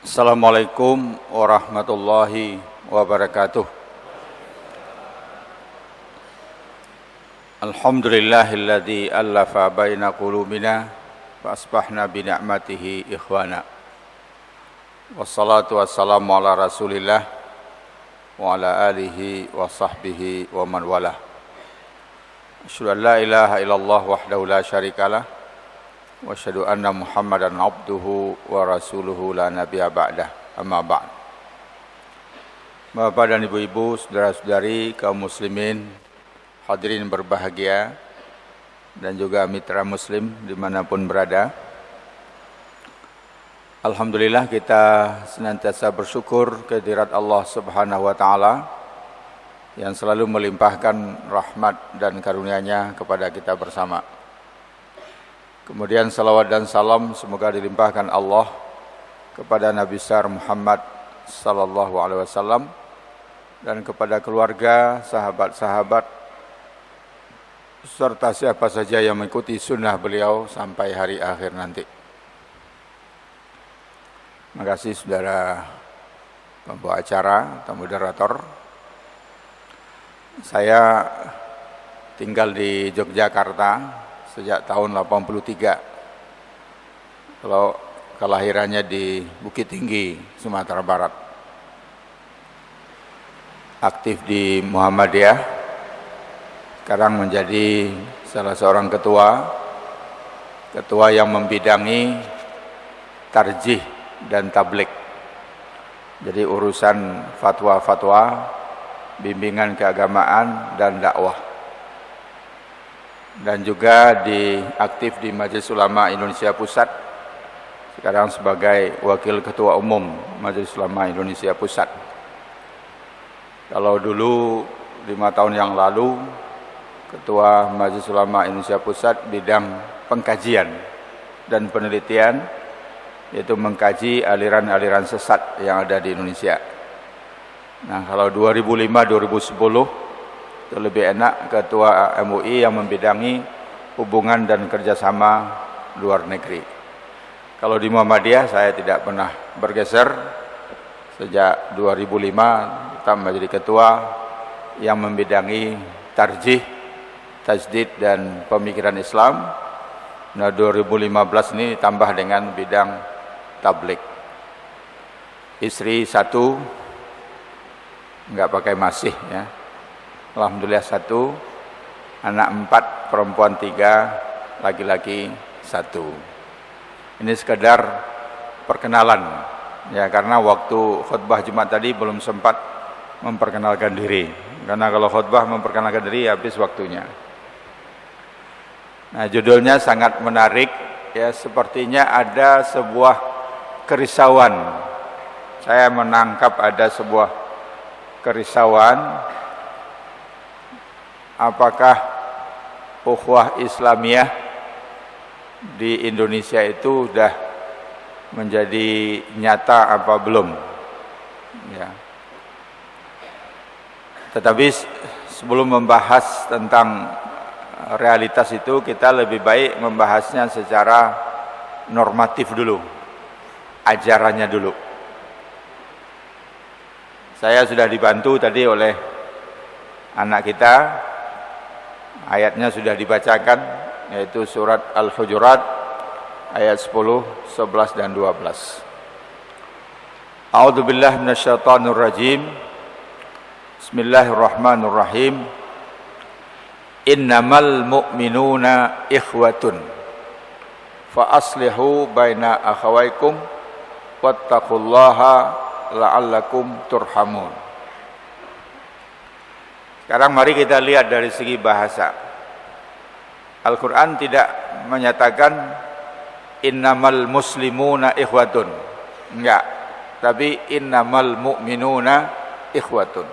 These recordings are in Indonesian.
Assalamualaikum warahmatullahi wabarakatuh. Alhamdulillahilladzi allafa baina qulubina fa asbahna bi ni'matihi ikhwana. Wassalatu wassalamu ala Rasulillah wa ala alihi wa sahbihi wa man walah. Asyhadu an la ilaha illallah wahdahu la syarikalah wa asyhadu anna Muhammadan abduhu wa rasuluhu la nabiyya ba'dah. Amma ba'd. Bapak dan ibu-ibu, saudara-saudari kaum muslimin, hadirin berbahagia dan juga mitra muslim dimanapun berada. Alhamdulillah kita senantiasa bersyukur kehadirat Allah Subhanahu wa taala yang selalu melimpahkan rahmat dan karunia-Nya kepada kita bersama. Kemudian salawat dan salam semoga dilimpahkan Allah kepada Nabi besar Muhammad sallallahu alaihi wasallam dan kepada keluarga, sahabat-sahabat serta siapa saja yang mengikuti sunnah beliau sampai hari akhir nanti. Terima kasih saudara pembawa acara atau moderator. Saya tinggal di Yogyakarta sejak tahun 83. Kalau kelahirannya di Bukit Tinggi, Sumatera Barat. Aktif di Muhammadiyah. Sekarang menjadi salah seorang ketua yang membidangi tarjih dan tablik. Jadi urusan fatwa-fatwa, bimbingan keagamaan dan dakwah. Dan juga aktif di Majelis Ulama Indonesia Pusat, sekarang sebagai Wakil Ketua Umum Majelis Ulama Indonesia Pusat. Kalau dulu 5 tahun yang lalu Ketua Majelis Ulama Indonesia Pusat bidang pengkajian dan penelitian, yaitu mengkaji aliran-aliran sesat yang ada di Indonesia. Nah, kalau 2005-2010 itu lebih enak Ketua MUI yang membidangi hubungan dan kerjasama luar negeri. Kalau di Muhammadiyah saya tidak pernah bergeser. Sejak 2005 kita menjadi ketua yang membidangi tarjih, tajdid dan pemikiran Islam. Nah, 2015 ini ditambah dengan bidang tablik. Istri 1, enggak pakai masih ya. Alhamdulillah 1, anak 4, perempuan 3, laki-laki 1. Ini sekedar perkenalan ya, karena waktu khutbah Jumat tadi belum sempat memperkenalkan diri. Karena kalau khutbah memperkenalkan diri habis waktunya. Nah, judulnya sangat menarik ya, sepertinya ada sebuah kerisauan. Saya menangkap ada sebuah kerisauan. Apakah ukhuwah Islamiyah di Indonesia itu sudah menjadi nyata apa belum? Ya. Tetapi sebelum membahas tentang realitas itu, kita lebih baik membahasnya secara normatif dulu, ajarannya dulu. Saya sudah dibantu tadi oleh anak kita. Ayatnya sudah dibacakan, yaitu surat Al-Hujurat ayat 10, 11 dan 12. A'udzubillahi minasyaitonirrajim. Bismillahirrahmanirrahim. Innamal mu'minuna ikhwatun fa aslihu baina akhawaykum wattaqullaha la'allakum turhamun. Sekarang mari kita lihat dari segi bahasa. Al-Quran tidak menyatakan innamal muslimuna ikhwatun. Enggak. Tapi innamal mu'minuna ikhwatun.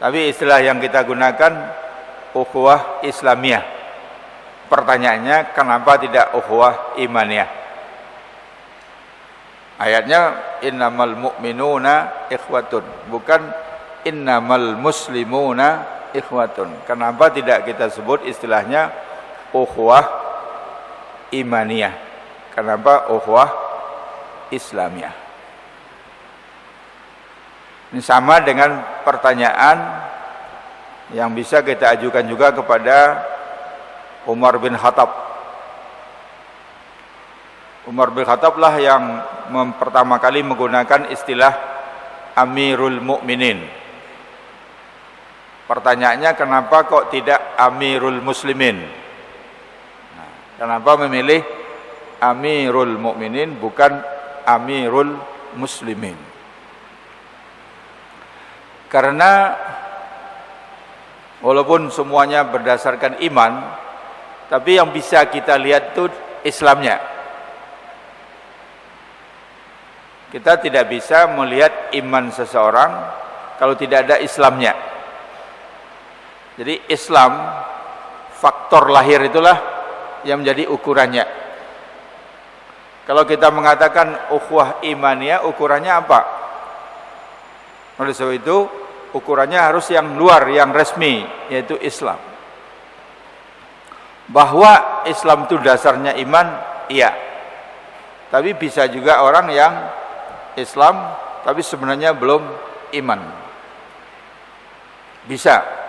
Tapi istilah yang kita gunakan ukhuwah Islamiyah. Pertanyaannya, kenapa tidak ukhuwah imaniyah? Ayatnya innamal mu'minuna ikhwatun, bukan innamal muslimuna ikhwatun. Kenapa tidak kita sebut istilahnya ukhuwah imaniyah? Kenapa ukhuwah Islamiyah? Ini sama dengan pertanyaan yang bisa kita ajukan juga kepada Umar bin Khattab. Umar bin Khattab lah yang pertama kali menggunakan istilah Amirul Mukminin. Pertanyaannya, kenapa kok tidak Amirul Muslimin? Nah, kenapa memilih Amirul Mukminin bukan Amirul Muslimin? Karena walaupun semuanya berdasarkan iman, tapi yang bisa kita lihat itu Islamnya. Kita tidak bisa melihat iman seseorang kalau tidak ada Islamnya. Jadi Islam, faktor lahir itulah yang menjadi ukurannya. Kalau kita mengatakan ukhuwah imaniyah, ukurannya apa? Oleh sebab itu, ukurannya harus yang luar, yang resmi, yaitu Islam. Bahwa Islam itu dasarnya iman, iya. Tapi bisa juga orang yang Islam tapi sebenarnya belum iman. Bisa.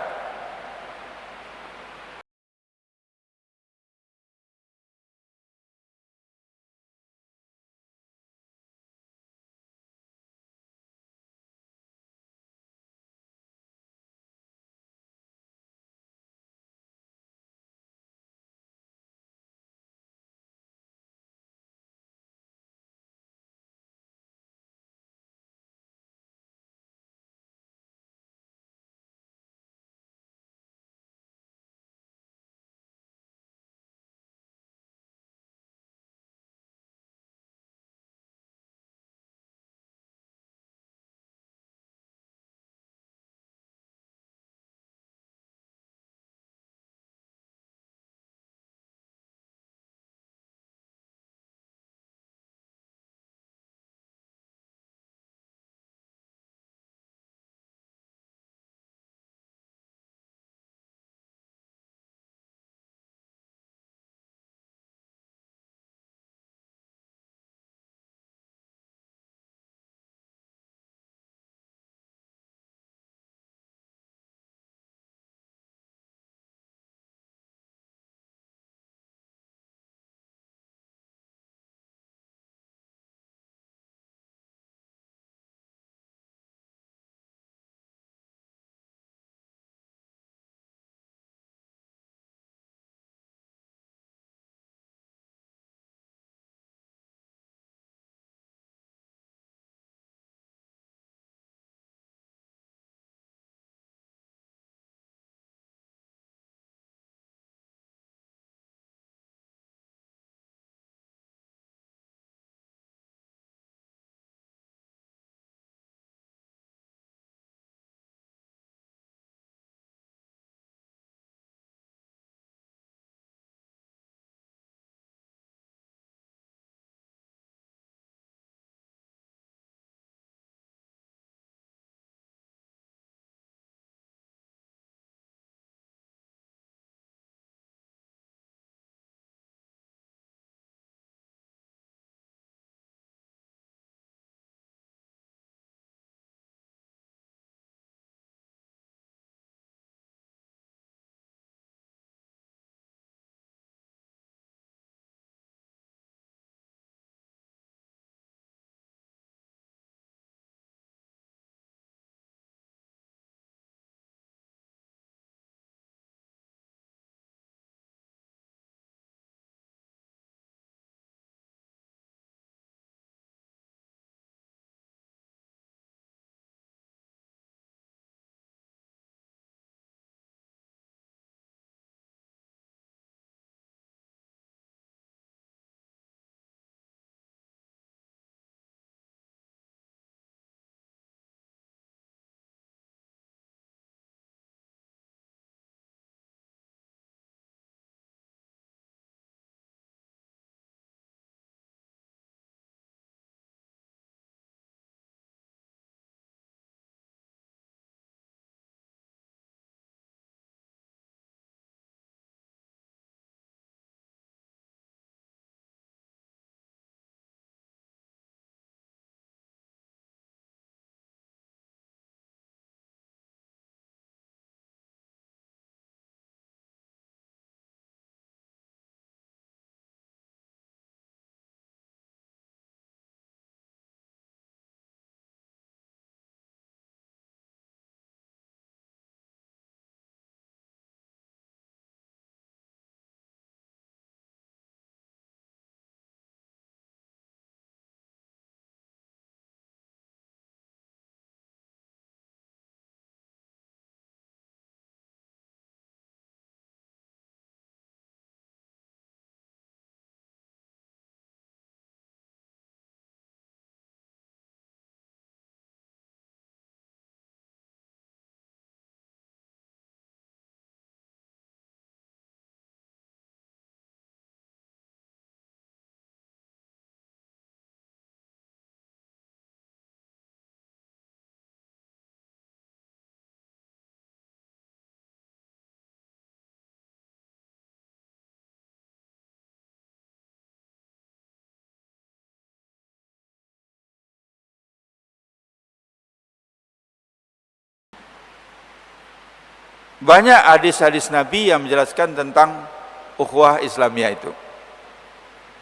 Banyak hadis-hadis Nabi yang menjelaskan tentang ukhuwah Islamiyah itu.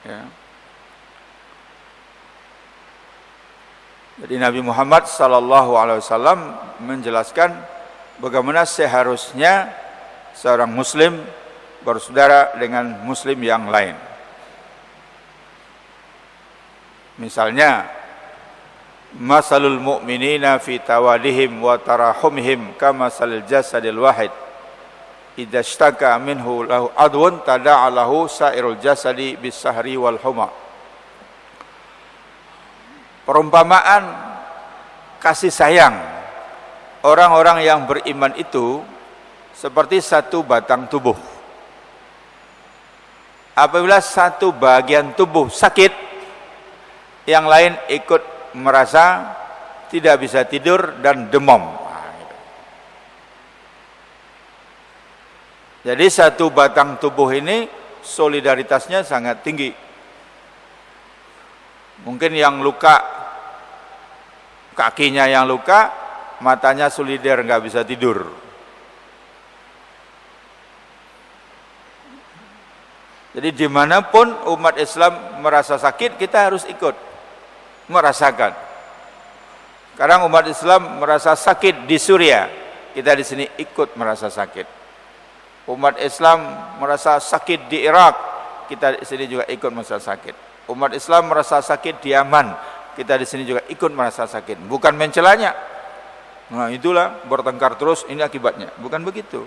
Ya. Jadi Nabi Muhammad SAW menjelaskan bagaimana seharusnya seorang Muslim bersaudara dengan Muslim yang lain. Misalnya, masalul mu'minina fi tawadihim wa tarahumihim kamasalil jasadil wahid idza ishtaka minhu lahu adwun tada'a lahu sairul jasadi bis-sahri wal huma. Perumpamaan kasih sayang orang-orang yang beriman itu seperti satu batang tubuh. Apabila satu bagian tubuh sakit, yang lain ikut merasa tidak bisa tidur dan demam. Jadi satu batang tubuh ini solidaritasnya sangat tinggi. Mungkin yang luka, kakinya yang luka, matanya solidar, nggak bisa tidur. Jadi dimanapun umat Islam merasa sakit, kita harus ikut merasakan. Sekarang umat Islam merasa sakit di Suriah, kita di sini ikut merasa sakit. Umat Islam merasa sakit di Irak, kita di sini juga ikut merasa sakit. Umat Islam merasa sakit di Yaman, kita di sini juga ikut merasa sakit. Bukan mencelanya. Nah, itulah bertengkar terus, ini akibatnya. Bukan begitu.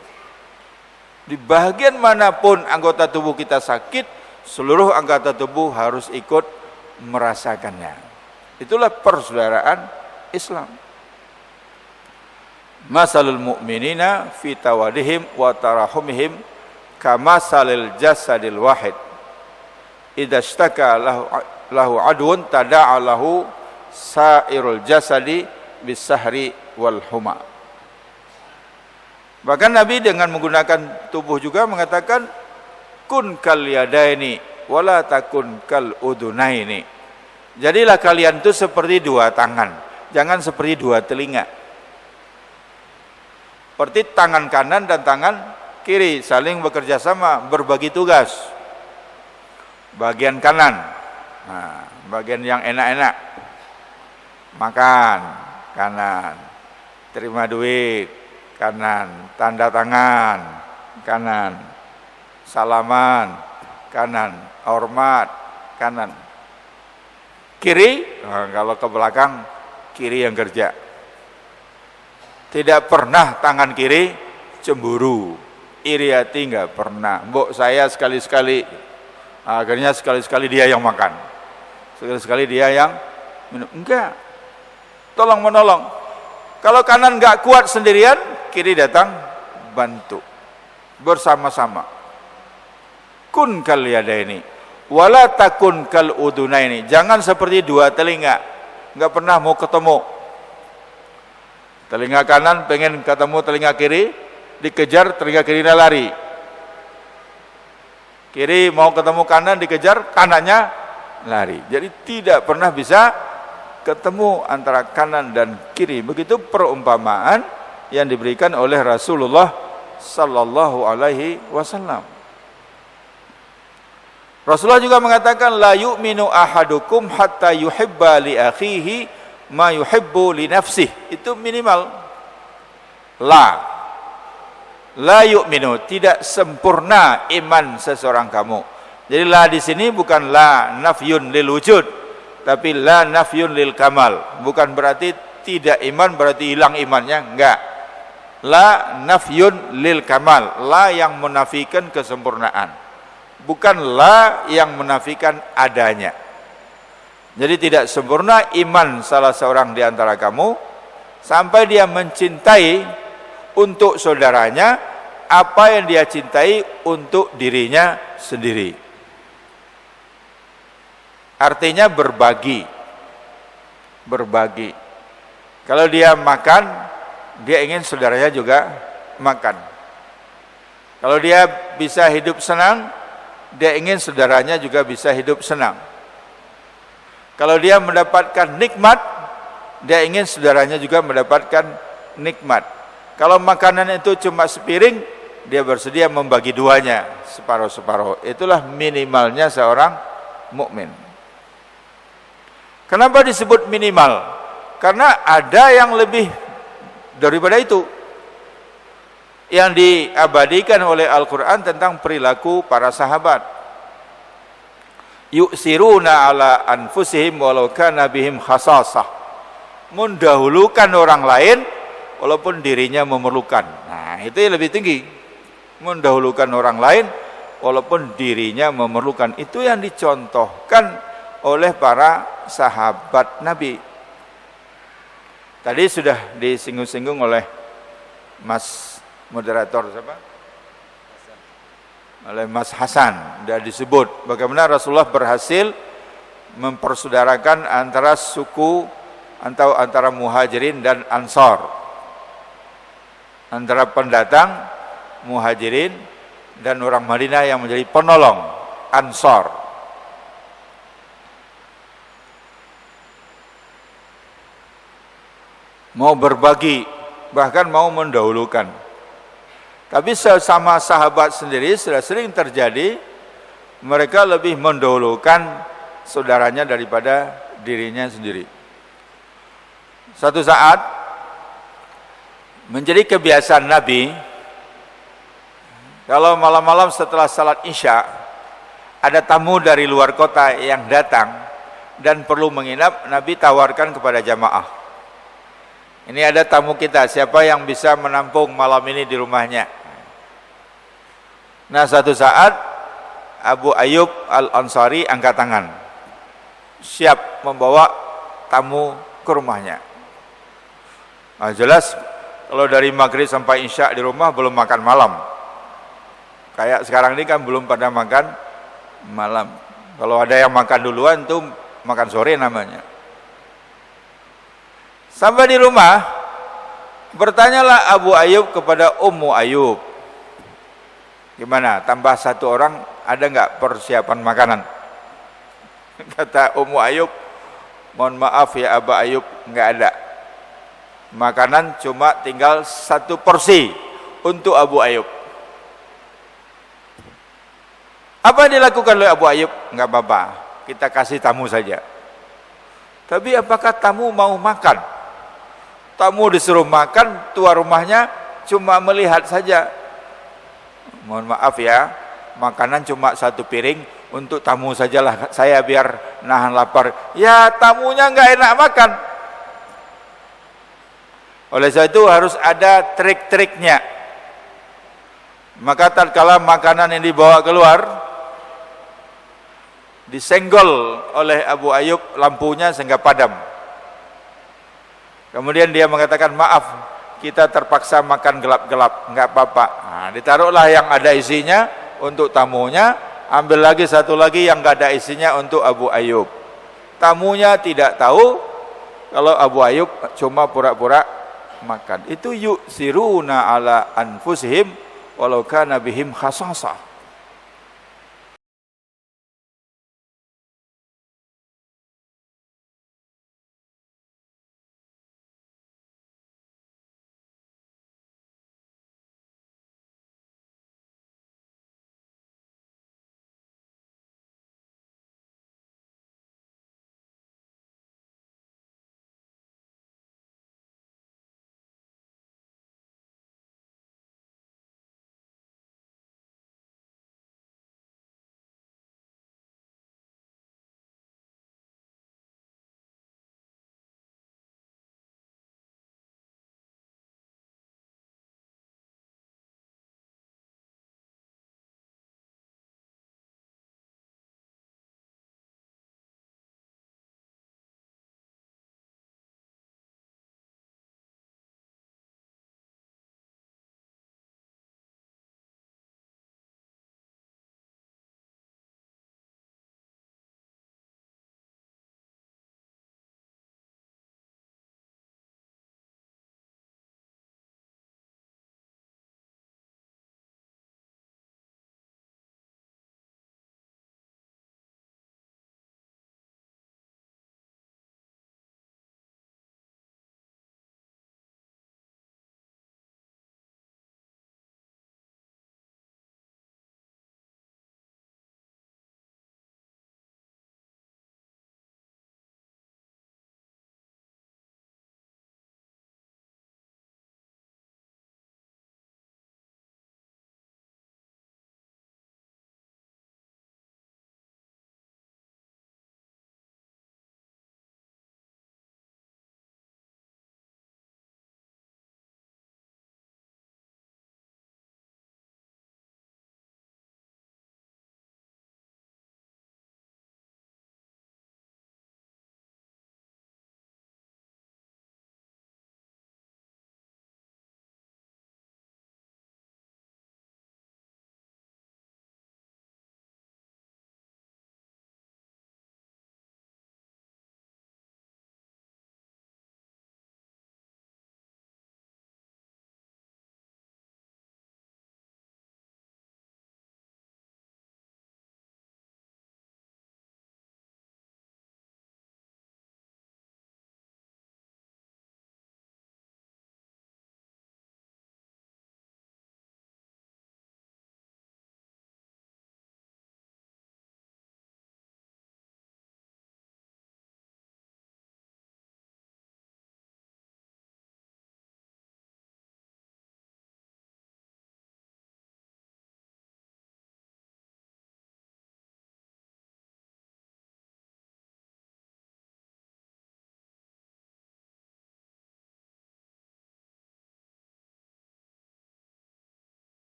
Di bagian manapun anggota tubuh kita sakit, seluruh anggota tubuh harus ikut merasakannya. Itulah persaudaraan Islam. Masalul mu'minina fi tawadihim wa tarahumihim kamasalil jasadil wahid idza ishtaka lahu adwun tada'a lahu sairul jasadi bis-sahri wal huma. Bahkan Nabi dengan menggunakan tubuh juga mengatakan kun kal yadaini wala takun kal udunaini. Jadilah kalian itu seperti dua tangan, jangan seperti dua telinga. Seperti tangan kanan dan tangan kiri saling bekerja sama, berbagi tugas. Bagian kanan, nah, bagian yang enak-enak, makan kanan, terima duit kanan, tanda tangan kanan, salaman kanan, hormat kanan. Kiri, nah, kalau ke belakang kiri yang kerja. Tidak pernah tangan kiri cemburu, iri hati nggak pernah. Mbok saya sekali-sekali, akhirnya sekali-sekali dia yang makan, sekali-sekali dia yang minum. Enggak, tolong menolong. Kalau kanan nggak kuat sendirian, kiri datang bantu bersama-sama. Kun kal yadaini wala takun kal udunaini. Jangan seperti dua telinga, nggak pernah mau ketemu. Telinga kanan pengen ketemu telinga kiri, dikejar telinga kirinya lari. Kiri mau ketemu kanan, dikejar kanannya lari. Jadi tidak pernah bisa ketemu antara kanan dan kiri. Begitu perumpamaan yang diberikan oleh Rasulullah sallallahu alaihi wasallam. Rasulullah juga mengatakan la yu'minu ahadukum hatta yuhibba li akhihi ma yuhibbu li nafsih. Itu minimal. La yu'minu, tidak sempurna iman seseorang kamu. Jadi la di sini bukan la nafyun lil wujud, tapi la nafyun lil kamal. Bukan berarti tidak iman berarti hilang imannya, enggak. La nafyun lil kamal, la yang menafikan kesempurnaan. Bukan la yang menafikan adanya. Jadi tidak sempurna iman salah seorang di antara kamu sampai dia mencintai untuk saudaranya apa yang dia cintai untuk dirinya sendiri. Artinya berbagi. Berbagi. Kalau dia makan, dia ingin saudaranya juga makan. Kalau dia bisa hidup senang, dia ingin saudaranya juga bisa hidup senang. Kalau dia mendapatkan nikmat, dia ingin saudaranya juga mendapatkan nikmat. Kalau makanan itu cuma sepiring, dia bersedia membagi duanya, separuh-separuh. Itulah minimalnya seorang mukmin. Kenapa disebut minimal? Karena ada yang lebih daripada itu, yang diabadikan oleh Al-Quran tentang perilaku para sahabat. Yu'siruna ala anfusihim walau kana bihim khasasah. Mendahulukan orang lain walaupun dirinya memerlukan. Nah, itu yang lebih tinggi. Mendahulukan orang lain walaupun dirinya memerlukan. Itu yang dicontohkan oleh para sahabat Nabi. Tadi sudah disinggung-singgung oleh Mas moderator siapa? Oleh Mas Hasan. Sudah disebut bagaimana Rasulullah berhasil mempersaudarakan antara suku atau antara Muhajirin dan Ansor, antara pendatang Muhajirin dan orang Madinah yang menjadi penolong Ansor. Mau berbagi, bahkan mau mendahulukan. Tapi sesama sahabat sendiri sudah sering terjadi mereka lebih mendahulukan saudaranya daripada dirinya sendiri. Suatu saat menjadi kebiasaan Nabi, kalau malam-malam setelah salat Isya ada tamu dari luar kota yang datang dan perlu menginap, Nabi tawarkan kepada jamaah, ini ada tamu kita, siapa yang bisa menampung malam ini di rumahnya? Nah, suatu saat Abu Ayyub Al-Ansari angkat tangan, siap membawa tamu ke rumahnya. Nah, jelas kalau dari maghrib sampai isya di rumah belum makan malam. Kayak sekarang ini kan belum pada makan malam. Kalau ada yang makan duluan tuh makan sore namanya. Sampai di rumah, bertanyalah Abu Ayyub kepada Ummu Ayyub, gimana, tambah satu orang, ada nggak persiapan makanan? Kata Ummu Ayyub, mohon maaf ya Abu Ayyub, nggak ada. Makanan cuma tinggal 1 porsi untuk Abu Ayyub. Apa yang dilakukan oleh Abu Ayyub? Nggak apa-apa, kita kasih tamu saja. Tapi apakah tamu mau makan? Tamu disuruh makan, tua rumahnya cuma melihat saja. Mohon maaf ya, makanan cuma 1 piring untuk tamu sajalah, saya biar nahan lapar. Ya, tamunya nggak enak makan. Oleh sebab itu harus ada trik-triknya. Maka tatkala makanan yang dibawa keluar disenggol oleh Abu Ayyub lampunya sehingga padam. Kemudian dia mengatakan, maaf, kita terpaksa makan gelap-gelap, enggak apa-apa. Nah, ditaruhlah yang ada isinya untuk tamunya, ambil lagi 1 lagi yang enggak ada isinya untuk Abu Ayyub. Tamunya tidak tahu kalau Abu Ayyub cuma pura-pura makan. Itu yu'siruna ala anfusihim walau kana bihim khasasah.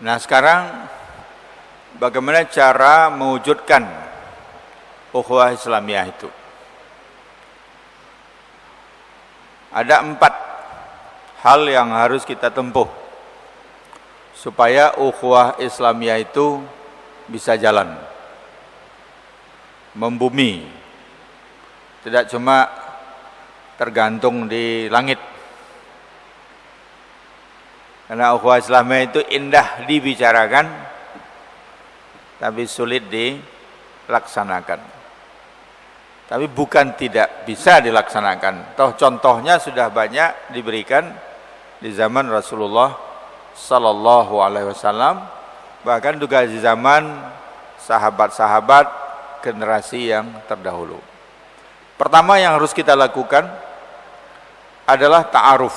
Nah sekarang bagaimana cara mewujudkan ukhuwah Islamiyah itu? Ada 4 hal yang harus kita tempuh supaya ukhuwah Islamiyah itu bisa jalan, membumi, tidak cuma tergantung di langit. Karena ukhuwah Islamiyah itu indah dibicarakan, tapi sulit dilaksanakan. Tapi bukan tidak bisa dilaksanakan. Toh contohnya sudah banyak diberikan di zaman Rasulullah Sallallahu Alaihi Wasallam, bahkan juga di zaman sahabat-sahabat generasi yang terdahulu. Pertama yang harus kita lakukan adalah ta'aruf,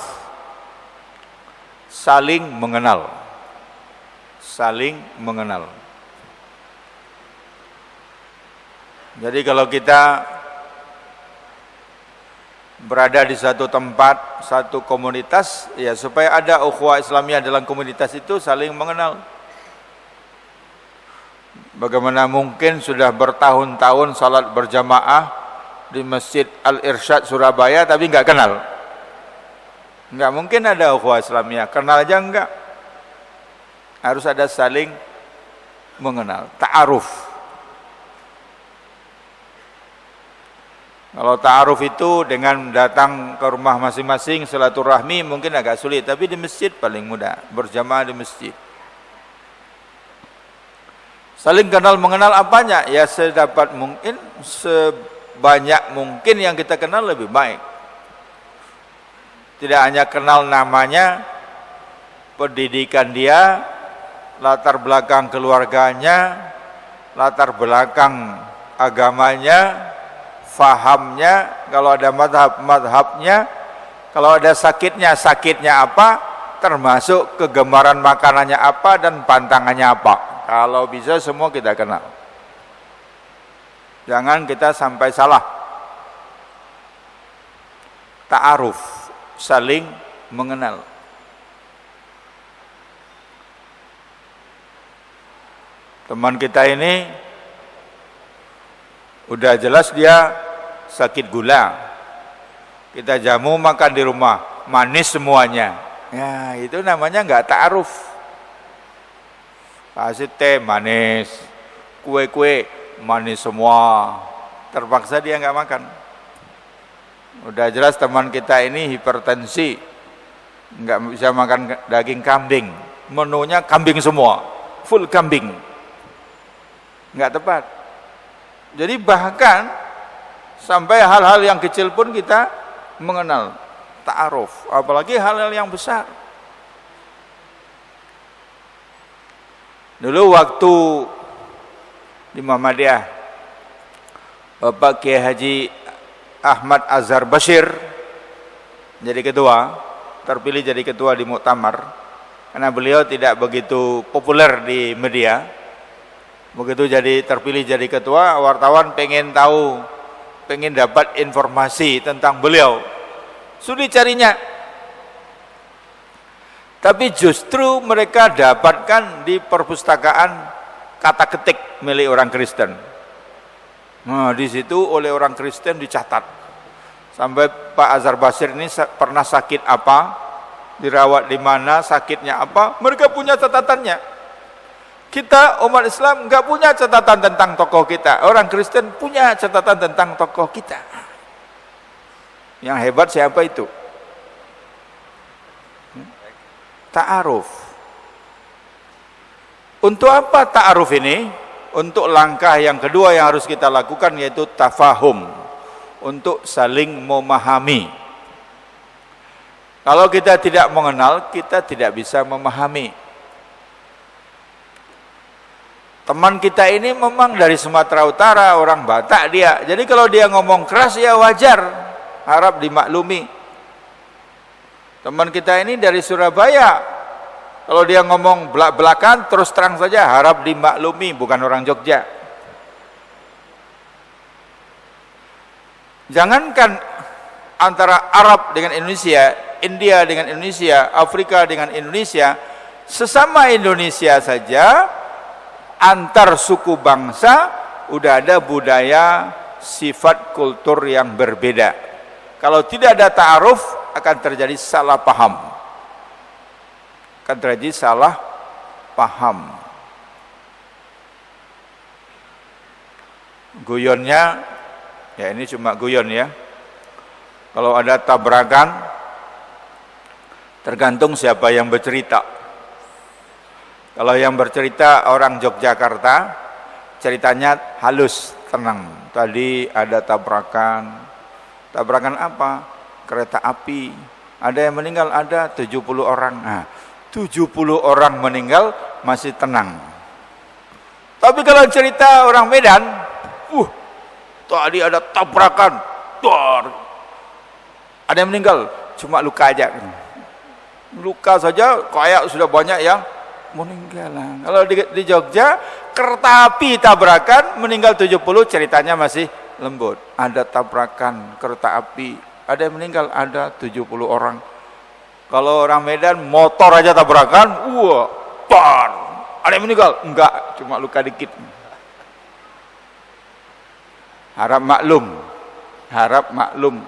saling mengenal. Saling mengenal. Jadi kalau kita berada di satu tempat, satu komunitas, ya supaya ada ukhuwah Islamiyah dalam komunitas itu saling mengenal. Bagaimana mungkin sudah bertahun-tahun salat berjamaah di Masjid Al-Irsyad Surabaya tapi nggak kenal? Nggak mungkin ada ukhuwah Islamiyah, kenal aja enggak. Harus ada saling mengenal, ta'aruf. Kalau ta'aruf itu dengan datang ke rumah masing-masing silaturahmi mungkin agak sulit, tapi di masjid paling mudah, berjamaah di masjid. Saling kenal mengenal apanya? Ya sedapat mungkin, sebanyak mungkin yang kita kenal lebih baik. Tidak hanya kenal namanya, pendidikan dia, latar belakang keluarganya, latar belakang agamanya, fahamnya, kalau ada madhabnya, kalau ada sakitnya apa, termasuk kegemaran makanannya apa dan pantangannya apa. Kalau bisa semua kita kenal. Jangan kita sampai salah. Ta'aruf, saling mengenal. Teman kita ini udah jelas dia sakit gula, kita jamu makan di rumah, manis semuanya. Ya itu namanya nggak ta'aruf. Kasih teh manis, kue-kue manis semua, terpaksa dia nggak makan. Udah jelas teman kita ini hipertensi, nggak bisa makan daging kambing, menunya kambing semua, full kambing, nggak tepat. Jadi bahkan sampai hal-hal yang kecil pun kita mengenal, ta'aruf, apalagi hal-hal yang besar. Dulu waktu di Muhammadiyah, Bapak Kiai Haji Ahmad Azhar Bashir jadi ketua, terpilih jadi ketua di muktamar, karena beliau tidak begitu populer di media. Begitu jadi terpilih jadi ketua, wartawan pengen tahu, pengen dapat informasi tentang beliau, sulit carinya. Tapi justru mereka dapatkan di perpustakaan kata ketik milik orang Kristen. Nah, di situ oleh orang Kristen dicatat. Sampai Pak Azhar Bashir ini pernah sakit apa, dirawat di mana, sakitnya apa, mereka punya catatannya. Kita umat Islam nggak punya catatan tentang tokoh kita. Orang Kristen punya catatan tentang tokoh kita. Yang hebat siapa itu? Ta'aruf. Untuk apa ta'aruf ini? Untuk langkah yang kedua yang harus kita lakukan, yaitu tafahum. Untuk saling memahami. Kalau kita tidak mengenal, kita tidak bisa memahami. Teman kita ini memang dari Sumatera Utara, orang Batak dia. Jadi kalau dia ngomong keras ya wajar, harap dimaklumi. Teman kita ini dari Surabaya, kalau dia ngomong belak-belakan terus terang saja, harap dimaklumi, bukan orang Jogja. Jangankan antara Arab dengan Indonesia, India dengan Indonesia, Afrika dengan Indonesia, sesama Indonesia saja, antar suku bangsa udah ada budaya, sifat, kultur yang berbeda. Kalau tidak ada ta'aruf akan terjadi salah paham. Akan terjadi salah paham. Guyonnya, ya ini cuma guyon ya. Kalau ada tabrakan, tergantung siapa yang bercerita. Kalau yang bercerita orang Yogyakarta, ceritanya halus, tenang. Tadi ada tabrakan. Tabrakan apa? Kereta api. Ada yang meninggal, ada 70 orang. Nah, 70 orang meninggal masih tenang. Tapi kalau cerita orang Medan, tadi ada tabrakan. Ada yang meninggal, cuma luka aja. Luka saja kayak sudah banyak yang meninggal. Kalau di Jogja, kereta api tabrakan, meninggal 70, ceritanya masih lembut. Ada tabrakan kereta api, ada yang meninggal, ada 70 orang. Kalau orang Medan, motor aja tabrakan, par. Ada yang meninggal? Enggak, cuma luka dikit. Harap maklum.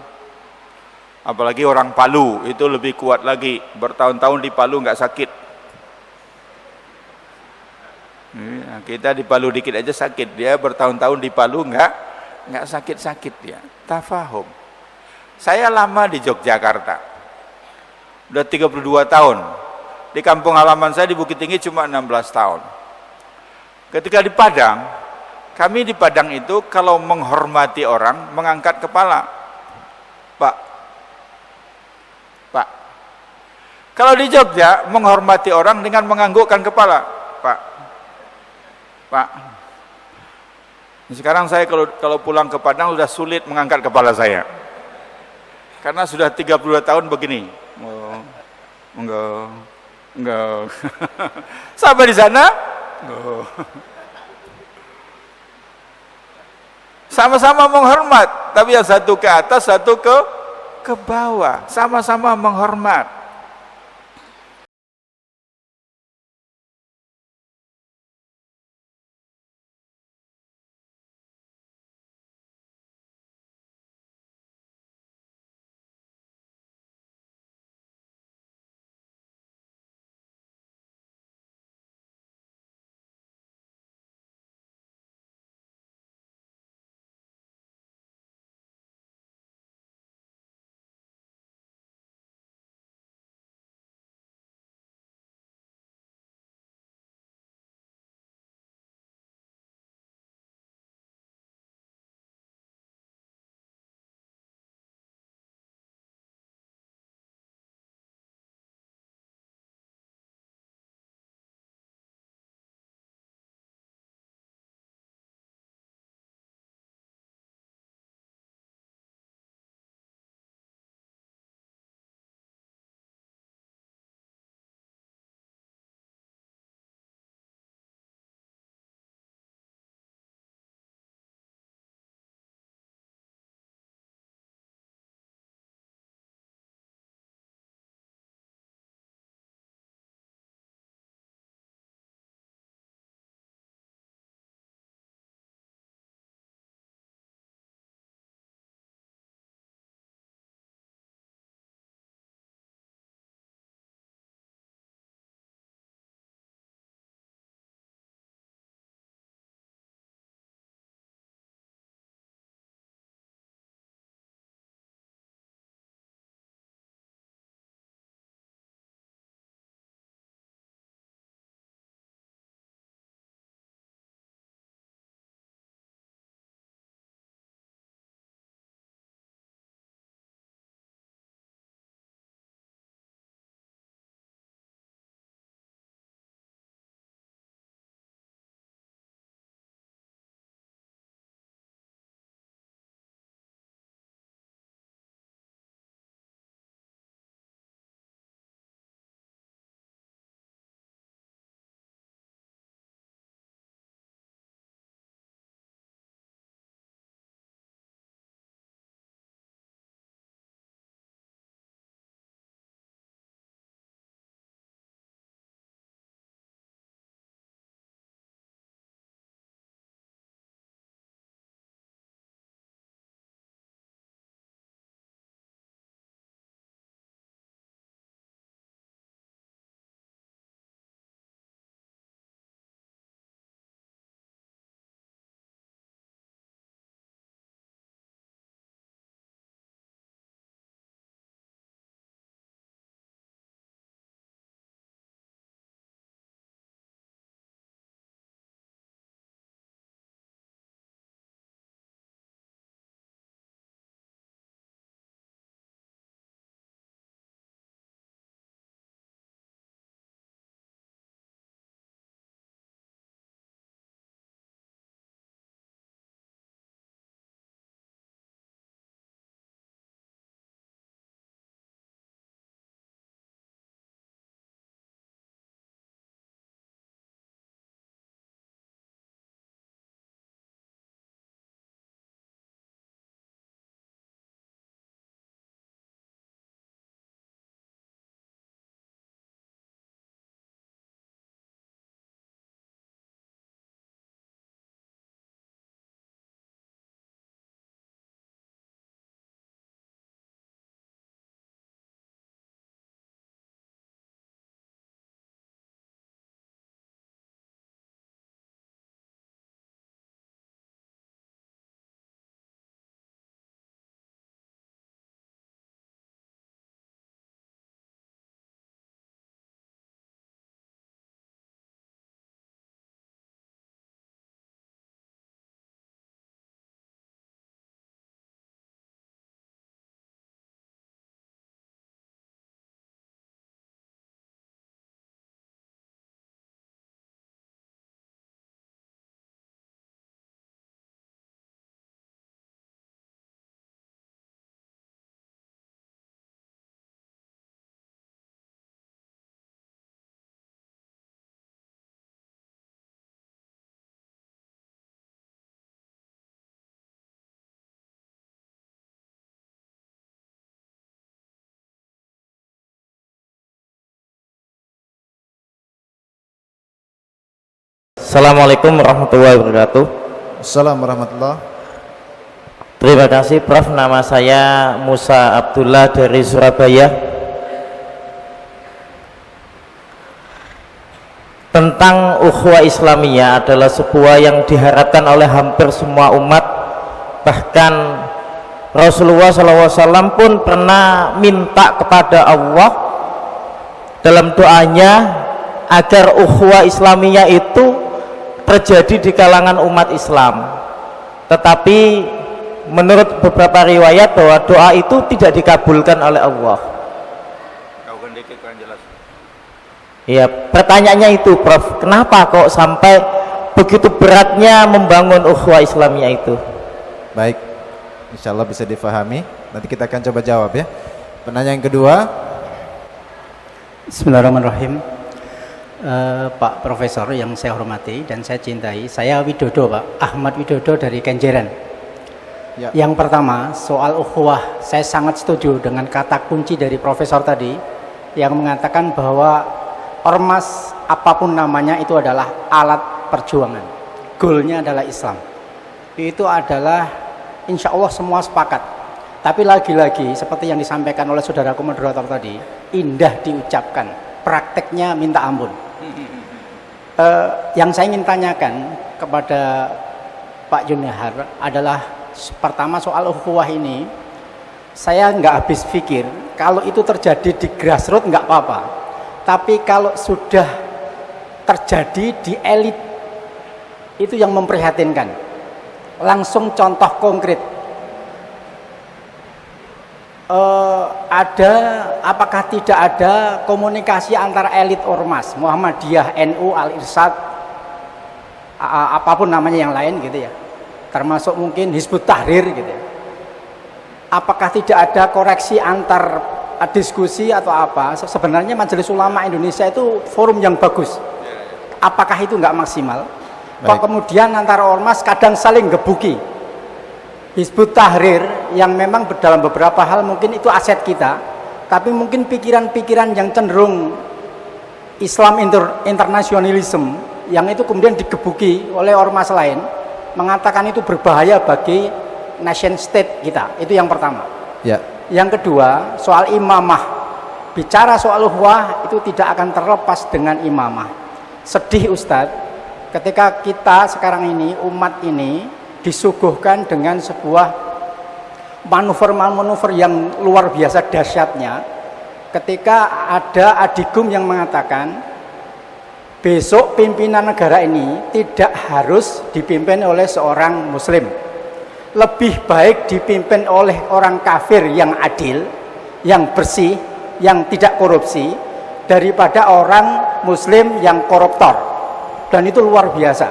Apalagi orang Palu, itu lebih kuat lagi. Bertahun-tahun di Palu enggak sakit. Kita di Palu dikit aja sakit, dia bertahun-tahun di Palu enggak sakit-sakit dia. Tafahum. Saya lama di Yogyakarta. Udah 32 tahun. Di kampung halaman saya di Bukit Tinggi cuma 16 tahun. Ketika di Padang, kami di Padang itu kalau menghormati orang mengangkat kepala. Pak. Kalau di Jogja menghormati orang dengan menganggukkan kepala. Pak. Sekarang saya kalau pulang ke Padang sudah sulit mengangkat kepala saya. Karena sudah 32 tahun begini. Enggak. Sampai di sana? Sama-sama menghormat, tapi yang satu ke atas, satu ke bawah. Sama-sama menghormat. Assalamualaikum warahmatullahi wabarakatuh. Assalamualaikum warahmatullahi. Terima kasih Prof. Nama saya Musa Abdullah dari Surabaya. Tentang ukhuwah Islamiyah adalah sebuah yang diharapkan oleh hampir semua umat. Bahkan Rasulullah SAW pun pernah minta kepada Allah dalam doanya agar ukhuwah Islamiyah itu terjadi di kalangan umat Islam. Tetapi menurut beberapa riwayat bahwa doa itu tidak dikabulkan oleh Allah. Ya, pertanyaannya itu Prof, kenapa kok sampai begitu beratnya membangun ukhuwah Islamiyah itu? Baik, insya Allah bisa difahami. Nanti kita akan coba jawab ya. Penanya yang kedua. Bismillahirrahmanirrahim. Pak Profesor yang saya hormati dan saya cintai, saya Widodo Pak, Ahmad Widodo dari Kenjeran. Ya. Yang pertama, soal ukhuwah, saya sangat setuju dengan kata kunci dari Profesor tadi yang mengatakan bahwa ormas apapun namanya itu adalah alat perjuangan. Goalnya adalah Islam. Itu adalah insya Allah semua sepakat. Tapi lagi-lagi seperti yang disampaikan oleh saudaraku moderator tadi, indah diucapkan, prakteknya minta ampun. Yang saya ingin tanyakan kepada Pak Junahar adalah pertama soal ukhuwah ini, saya nggak habis pikir kalau itu terjadi di grassroots nggak apa-apa, tapi kalau sudah terjadi di elit itu yang memprihatinkan. Langsung contoh konkret, apakah tidak ada komunikasi antara elit ormas Muhammadiyah, NU, Al-Irsyad, apapun namanya yang lain gitu ya, termasuk mungkin Hizbut Tahrir gitu ya. Apakah tidak ada koreksi antar diskusi atau apa? Sebenarnya Majelis Ulama Indonesia itu forum yang bagus. Apakah itu nggak maksimal? Kok kemudian antara ormas kadang saling gebuki? Hizbut Tahrir yang memang dalam beberapa hal mungkin itu aset kita, tapi mungkin pikiran-pikiran yang cenderung Islam internasionalisme yang itu kemudian digebuki oleh ormas lain, mengatakan itu berbahaya bagi nation state kita. Itu yang pertama. Ya. Yang kedua, soal imamah. Bicara soal ukhuwah itu tidak akan terlepas dengan imamah. Sedih Ustadz, ketika kita sekarang ini, umat ini disuguhkan dengan sebuah manuver-manuver yang luar biasa dahsyatnya, ketika ada adigum yang mengatakan besok pimpinan negara ini tidak harus dipimpin oleh seorang muslim, lebih baik dipimpin oleh orang kafir yang adil, yang bersih, yang tidak korupsi, daripada orang muslim yang koruptor. Dan itu luar biasa.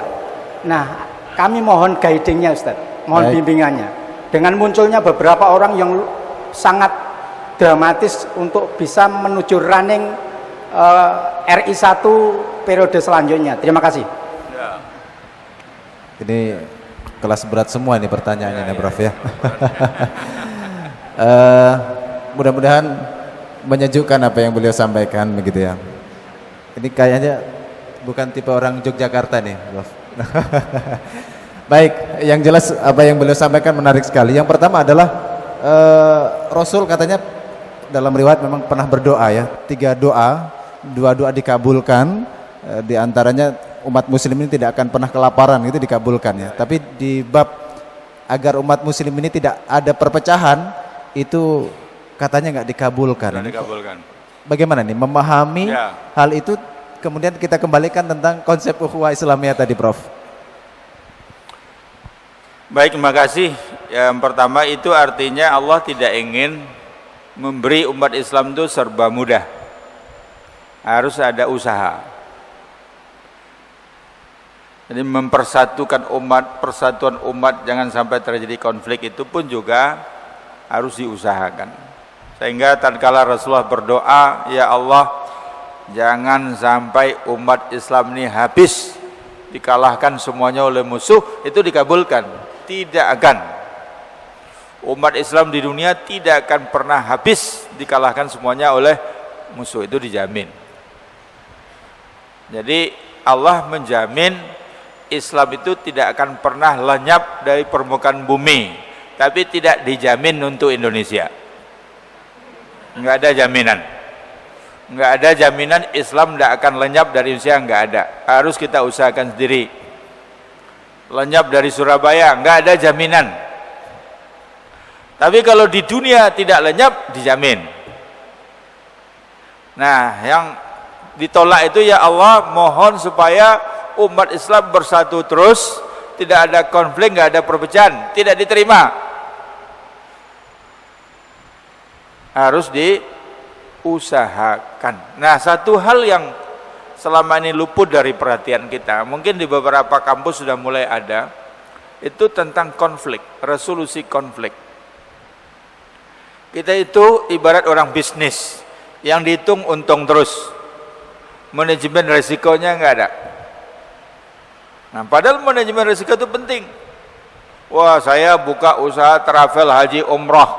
Nah, kami mohon guidingnya Ustaz, mohon bimbingannya. Dengan munculnya beberapa orang yang sangat dramatis untuk bisa menuju running RI 1 periode selanjutnya. Terima kasih. Ini kelas berat semua ini pertanyaannya ya, Prof ya. Mudah-mudahan menyejukkan apa yang beliau sampaikan begitu ya. Ini kayaknya bukan tipe orang Yogyakarta nih, Prof. Baik, yang jelas apa yang beliau sampaikan menarik sekali. Yang pertama adalah Rasul katanya dalam riwayat memang pernah berdoa ya, 3 doa, 2 doa dikabulkan, di antaranya umat muslim ini tidak akan pernah kelaparan, itu dikabulkan ya. Tapi di bab agar umat muslim ini tidak ada perpecahan, itu katanya nggak dikabulkan. Tidak dikabulkan. Bagaimana nih memahami hal itu? Kemudian kita kembalikan tentang konsep ukhuwah Islamiyah tadi, Prof. Baik, terima kasih. Yang pertama itu artinya Allah tidak ingin memberi umat Islam itu serba mudah. Harus ada usaha. Jadi mempersatukan umat, persatuan umat jangan sampai terjadi konflik itu pun juga harus diusahakan. Sehingga tatkala Rasulullah berdoa, ya Allah, jangan sampai umat Islam ini habis, dikalahkan semuanya oleh musuh, itu dikabulkan. Tidak akan. Umat Islam di dunia tidak akan pernah habis dikalahkan semuanya oleh musuh, itu dijamin. Jadi Allah menjamin Islam itu tidak akan pernah lenyap dari permukaan bumi, tapi tidak dijamin untuk Indonesia. Enggak ada jaminan. Enggak ada jaminan Islam tidak akan lenyap dari Indonesia, enggak ada. Harus kita usahakan sendiri. Lenyap dari Surabaya, enggak ada jaminan. Tapi kalau di dunia tidak lenyap, dijamin. Nah, yang ditolak itu, ya Allah, mohon supaya umat Islam bersatu terus, tidak ada konflik, enggak ada perpecahan, tidak diterima. Harus diusahakan. Nah, satu hal yang selama ini luput dari perhatian kita, mungkin di beberapa kampus sudah mulai ada, itu tentang konflik, resolusi konflik. Kita itu ibarat orang bisnis yang dihitung untung terus, manajemen resikonya enggak ada. Nah, padahal manajemen resiko itu penting. Wah, saya buka usaha travel haji umrah,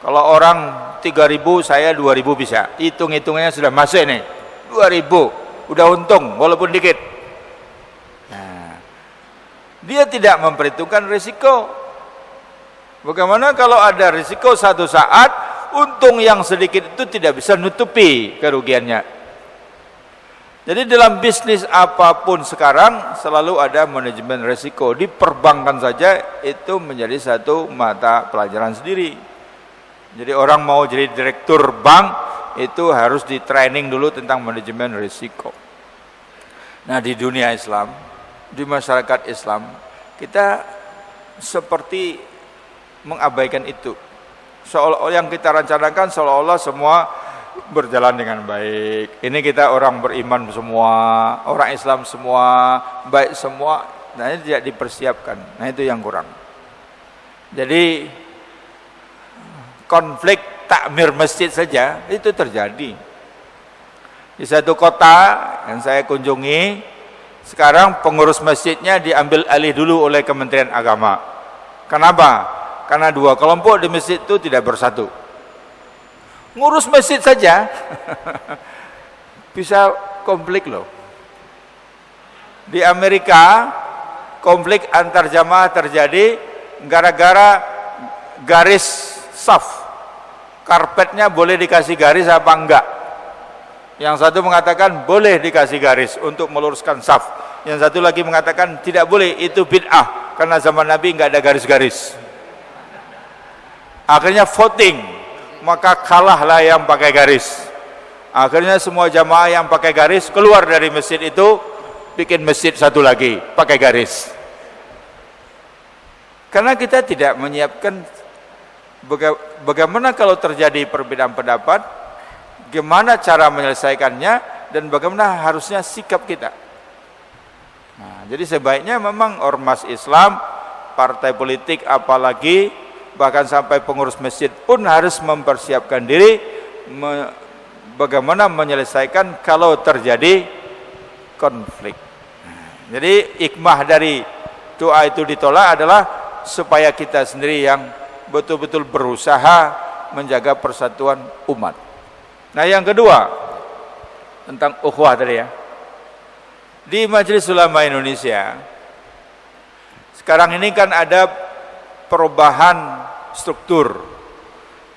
kalau orang 3.000, saya 2.000 bisa. Hitung-hitungannya sudah masuk nih, 2.000 udah untung walaupun dikit. Nah, dia tidak memperhitungkan risiko. Bagaimana kalau ada risiko satu saat untung yang sedikit itu tidak bisa nutupi kerugiannya. Jadi dalam bisnis apapun sekarang selalu ada manajemen risiko. Di perbankan saja itu menjadi satu mata pelajaran sendiri. Jadi orang mau jadi direktur bank itu harus di training dulu tentang manajemen risiko. Nah, di dunia Islam, di masyarakat Islam, kita seperti mengabaikan itu. Seolah-olah yang kita rencanakan seolah-olah semua berjalan dengan baik. Ini kita orang beriman semua, orang Islam semua, baik semua. Nah, ini tidak dipersiapkan. Nah, itu yang kurang. Jadi konflik takmir masjid saja itu terjadi. Di satu kota yang saya kunjungi, sekarang pengurus masjidnya diambil alih dulu oleh Kementerian Agama. Kenapa? Karena dua kelompok di masjid itu tidak bersatu. Ngurus masjid saja bisa konflik loh. Di Amerika konflik antar jamaah terjadi gara-gara garis saf. Karpetnya boleh dikasih garis apa enggak? Yang satu mengatakan boleh dikasih garis untuk meluruskan saf. Yang satu lagi mengatakan tidak boleh, itu bid'ah karena zaman Nabi enggak ada garis-garis. Akhirnya voting, maka kalahlah yang pakai garis. Akhirnya semua jamaah yang pakai garis keluar dari masjid itu, bikin masjid satu lagi pakai garis. Karena kita tidak menyiapkan bagaimana kalau terjadi perbedaan pendapat, gimana cara menyelesaikannya, dan bagaimana harusnya sikap kita. Nah, jadi sebaiknya memang ormas Islam, partai politik apalagi, bahkan sampai pengurus masjid pun harus mempersiapkan diri bagaimana menyelesaikan kalau terjadi konflik. Jadi hikmah dari doa itu ditolak adalah supaya kita sendiri yang betul-betul berusaha menjaga persatuan umat. Nah, yang kedua tentang ukhuwah tadi ya. Di Majelis Ulama Indonesia sekarang ini kan ada perubahan struktur.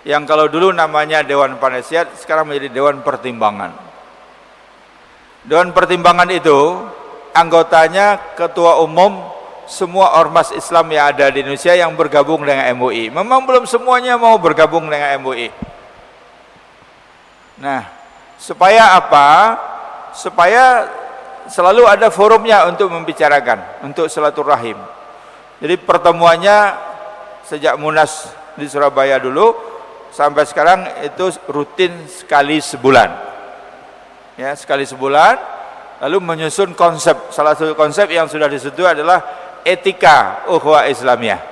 Yang kalau dulu namanya Dewan Penasihat, sekarang menjadi Dewan Pertimbangan. Dewan Pertimbangan itu anggotanya ketua umum semua ormas Islam yang ada di Indonesia yang bergabung dengan MUI. Memang belum semuanya mau bergabung dengan MUI. Nah, supaya apa? Supaya selalu ada forumnya untuk membicarakan, untuk silaturahim. Jadi pertemuannya sejak Munas di Surabaya dulu sampai sekarang itu rutin sekali sebulan. Ya, sekali sebulan, lalu menyusun konsep. Salah satu konsep yang sudah disetujui adalah etika ukhuwah Islamiyah.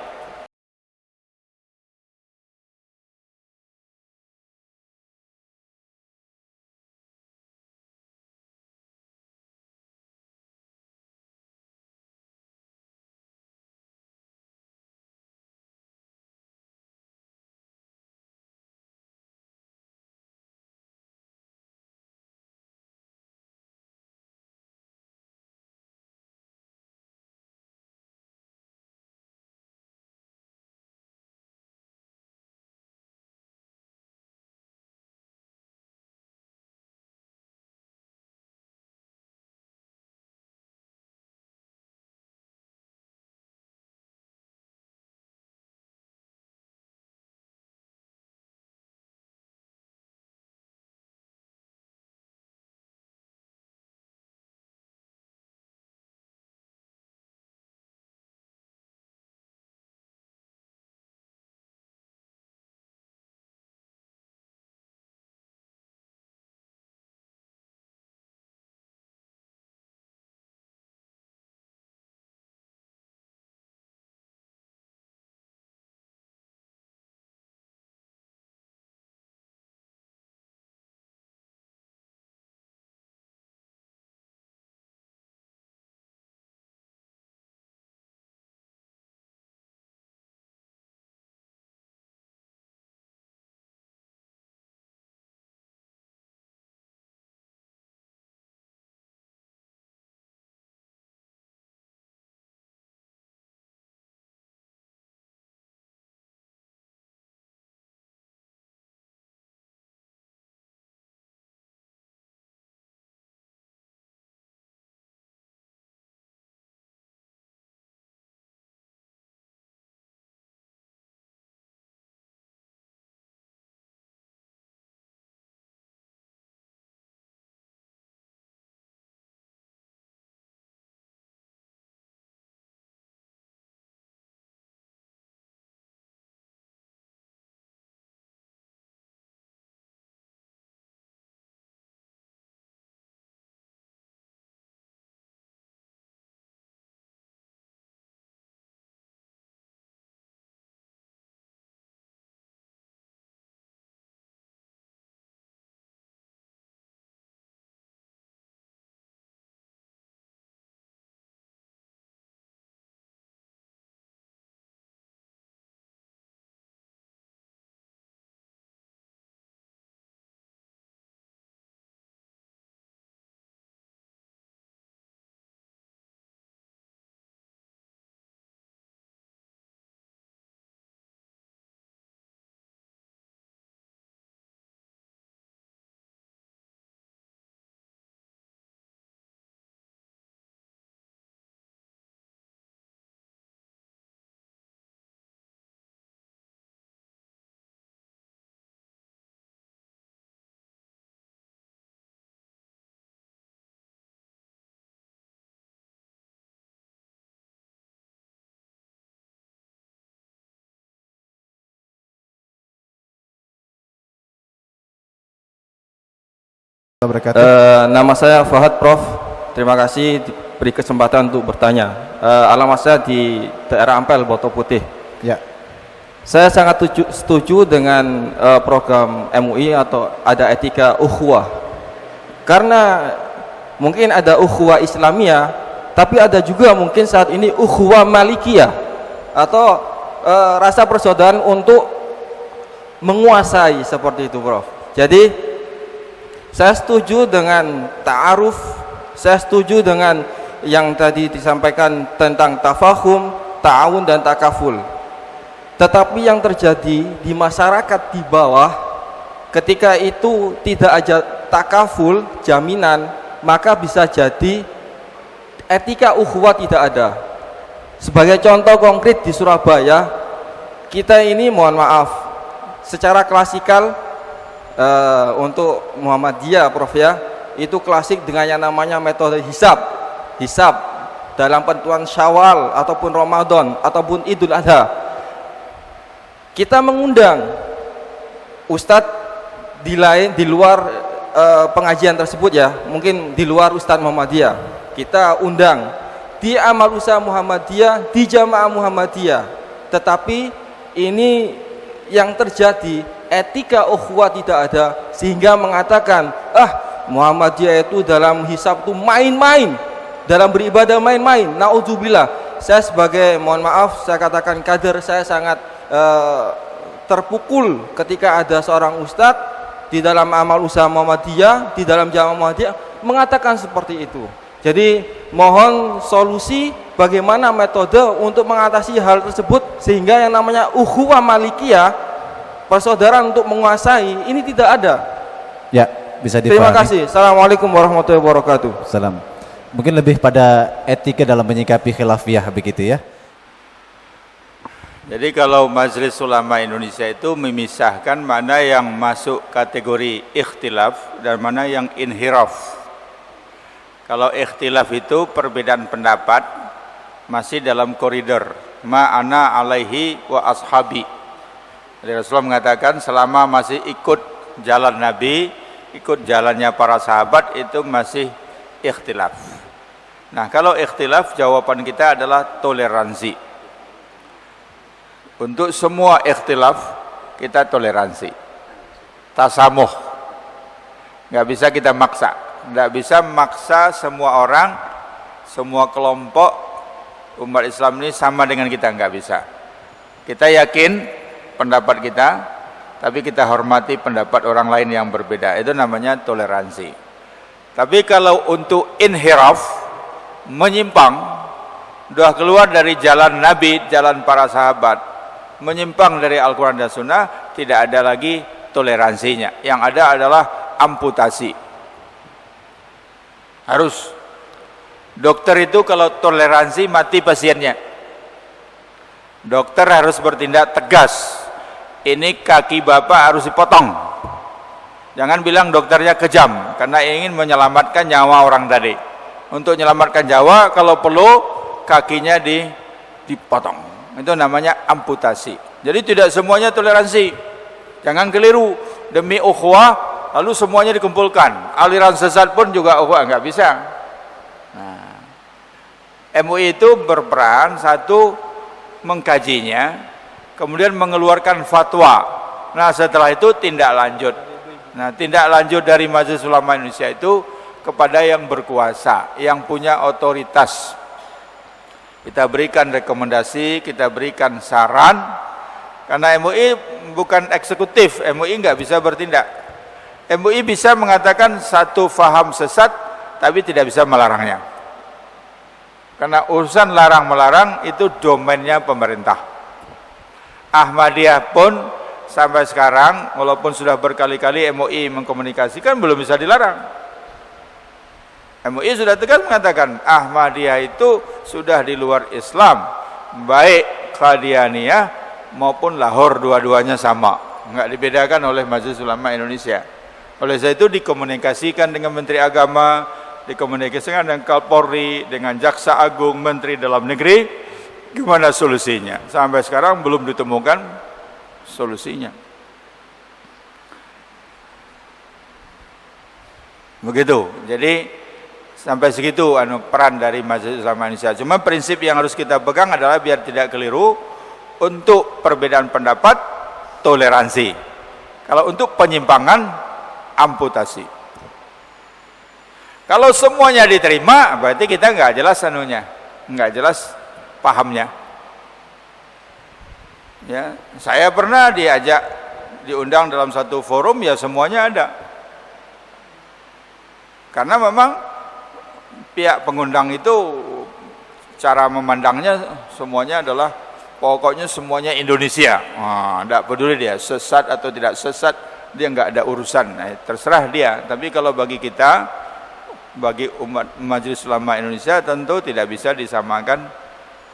Wabarakatuh. Nama saya Fahad, Prof. Terima kasih diberi kesempatan untuk bertanya. Alamat saya di daerah Ampel, Boto Putih. Ya. Saya sangat setuju dengan program MUI atau ada etika ukhuwah. Karena mungkin ada ukhuwah Islamiyah, tapi ada juga mungkin saat ini ukhuwah Malikiyah atau rasa persaudaraan untuk menguasai seperti itu, Prof. Jadi saya setuju dengan ta'aruf, saya setuju dengan yang tadi disampaikan tentang tafahum, ta'awun dan takaful. Tetapi yang terjadi di masyarakat di bawah, ketika itu tidak ada takaful, jaminan, maka bisa jadi etika ukhuwah tidak ada. Sebagai contoh konkret di Surabaya, kita ini mohon maaf, secara klasikal untuk Muhammadiyah, Prof, ya, itu klasik dengan yang namanya metode hisab dalam penentuan Syawal ataupun Ramadan ataupun Idul Adha. Kita mengundang ustadz di luar pengajian tersebut, ya, mungkin di luar Ustadz Muhammadiyah, kita undang di amal usaha Muhammadiyah, di jamaah Muhammadiyah. Tetapi ini yang terjadi, etika ukhuwah tidak ada, sehingga mengatakan Muhammadiyah itu dalam hisab itu main-main, dalam beribadah main-main. Naudzubillah. Saya sebagai, mohon maaf saya katakan kader, saya sangat terpukul ketika ada seorang ustadz di dalam amal usaha Muhammadiyah, di dalam jamaah Muhammadiyah mengatakan seperti itu. Jadi mohon solusi bagaimana metode untuk mengatasi hal tersebut, sehingga yang namanya ukhuwah Malikiyah, persaudaraan untuk menguasai, ini tidak ada. Ya, bisa dipahami. Terima kasih. Assalamualaikum warahmatullahi wabarakatuh. Salam. Mungkin lebih pada etika dalam menyikapi khilafiyah begitu ya. Jadi kalau Majelis Ulama Indonesia itu memisahkan mana yang masuk kategori ikhtilaf dan mana yang inhiraf. Kalau ikhtilaf itu perbedaan pendapat masih dalam koridor ma'ana alaihi wa ashabi. Jadi Rasulullah mengatakan selama masih ikut jalan Nabi, ikut jalannya para sahabat, itu masih ikhtilaf. Nah, kalau ikhtilaf jawaban kita adalah toleransi. Untuk semua ikhtilaf kita toleransi. Tasamuh. Nggak bisa kita maksa. Nggak bisa maksa semua orang, semua kelompok umat Islam ini sama dengan kita, nggak bisa. Kita yakin pendapat kita, tapi kita hormati pendapat orang lain yang berbeda. Itu namanya toleransi. Tapi kalau untuk inhiraf, menyimpang, sudah keluar dari jalan Nabi, jalan para sahabat, menyimpang dari Al-Quran dan Sunnah, tidak ada lagi toleransinya. Yang ada adalah amputasi. Harus. Dokter itu kalau toleransi mati pasiennya. Dokter harus bertindak tegas. Ini kaki bapak harus dipotong. Jangan bilang dokternya kejam karena ingin menyelamatkan nyawa orang tadi. Untuk menyelamatkan nyawa, kalau perlu kakinya dipotong. Itu namanya amputasi. Jadi tidak semuanya toleransi. Jangan keliru. Demi ukhuwah lalu semuanya dikumpulkan. Aliran sesat pun juga ukhuwah, nggak bisa. Nah, MUI itu berperan satu mengkajinya, kemudian mengeluarkan fatwa. Nah, setelah itu tindak lanjut. Nah, tindak lanjut dari Majelis Ulama Indonesia itu kepada yang berkuasa, yang punya otoritas. Kita berikan rekomendasi, kita berikan saran. Karena MUI bukan eksekutif, MUI nggak bisa bertindak. MUI bisa mengatakan satu faham sesat, tapi tidak bisa melarangnya. Karena urusan larang-melarang itu domainnya pemerintah. Ahmadiyah pun sampai sekarang, walaupun sudah berkali-kali MUI mengkomunikasikan, belum bisa dilarang. MUI sudah tegas mengatakan Ahmadiyah itu sudah di luar Islam, baik Qadianiyah maupun Lahore, dua-duanya sama, nggak dibedakan oleh Majelis Ulama Indonesia. Oleh sebab itu dikomunikasikan dengan Menteri Agama, dikomunikasikan dengan Kapolri, dengan Jaksa Agung, Menteri Dalam Negeri, gimana solusinya? Sampai sekarang belum ditemukan solusinya. Begitu. Jadi sampai segitu peran dari Majelis Ulama Indonesia. Cuma prinsip yang harus kita pegang adalah biar tidak keliru, untuk perbedaan pendapat toleransi. Kalau untuk penyimpangan amputasi. Kalau semuanya diterima, berarti kita nggak jelas nggak jelas pahamnya. Ya, saya pernah diundang dalam satu forum, ya semuanya ada. Karena memang pihak pengundang itu cara memandangnya semuanya adalah pokoknya semuanya Indonesia. Tidak peduli dia sesat atau tidak sesat, dia nggak ada urusan. Terserah dia. Tapi kalau bagi kita, bagi umat Majelis Ulama Indonesia, tentu tidak bisa disamakan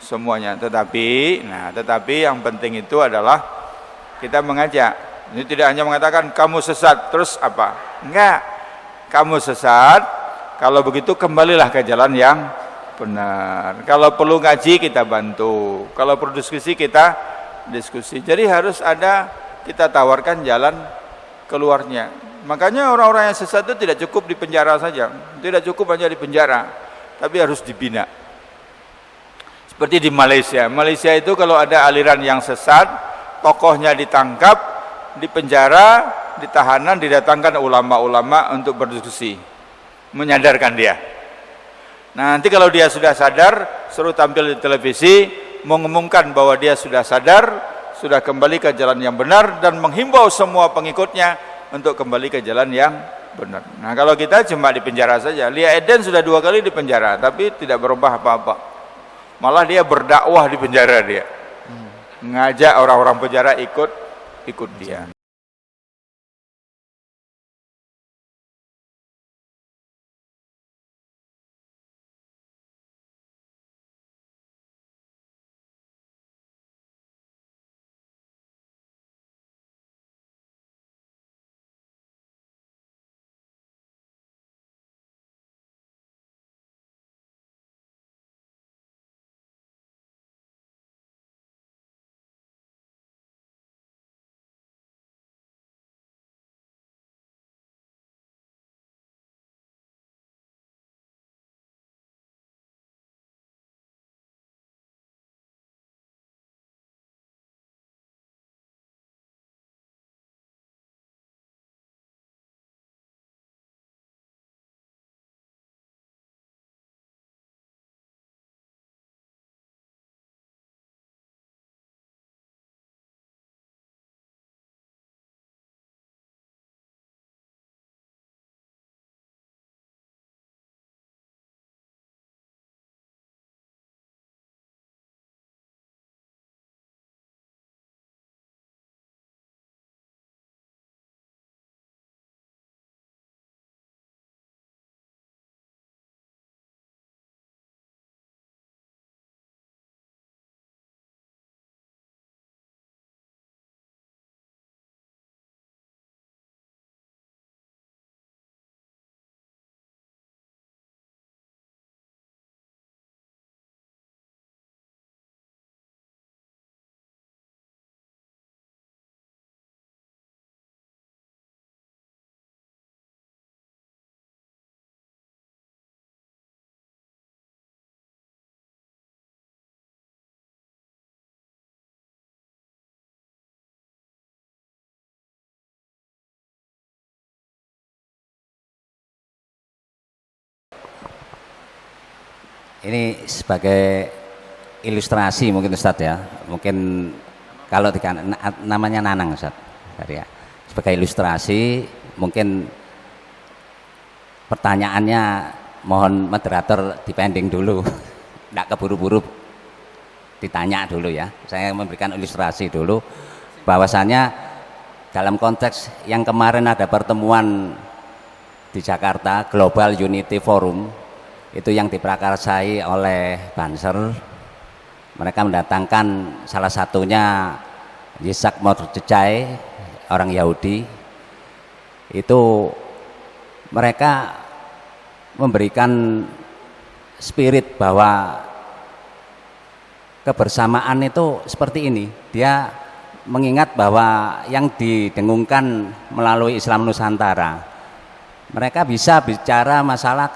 semuanya. Tetapi yang penting itu adalah kita mengajak. Ini tidak hanya mengatakan kamu sesat terus apa? Enggak. Kamu sesat, kalau begitu kembalilah ke jalan yang benar. Kalau perlu ngaji kita bantu, kalau perlu diskusi kita diskusi. Jadi harus ada, kita tawarkan jalan keluarnya. Makanya orang-orang yang sesat itu tidak cukup di penjara saja, tidak cukup hanya di penjara, tapi harus dibina. Seperti di Malaysia. Malaysia itu kalau ada aliran yang sesat, tokohnya ditangkap, di penjara, di tahanan, didatangkan ulama-ulama untuk berdiskusi, menyadarkan dia. Nah, nanti kalau dia sudah sadar, suruh tampil di televisi, mengumumkan bahwa dia sudah sadar, sudah kembali ke jalan yang benar, dan menghimbau semua pengikutnya untuk kembali ke jalan yang benar. Nah, kalau kita cuma di penjara saja. Lia Eden sudah 2 kali di penjara, tapi tidak berubah apa-apa. Malah dia berdakwah di penjara dia. Ngajak orang-orang penjara ikut dia. Ini sebagai ilustrasi mungkin Ustadz ya, mungkin kalau namanya Nanang Ustadz ya. Sebagai ilustrasi mungkin pertanyaannya mohon moderator dipending dulu, tidak keburu-buru ditanya dulu ya. Saya memberikan ilustrasi dulu bahwasanya dalam konteks yang kemarin ada pertemuan di Jakarta Global Unity Forum, itu yang diprakarsai oleh Banser. Mereka mendatangkan salah satunya Yitzhak Mordechai, orang Yahudi. Itu mereka memberikan spirit bahwa kebersamaan itu seperti ini. Dia mengingat bahwa yang didengungkan melalui Islam Nusantara mereka bisa bicara masalah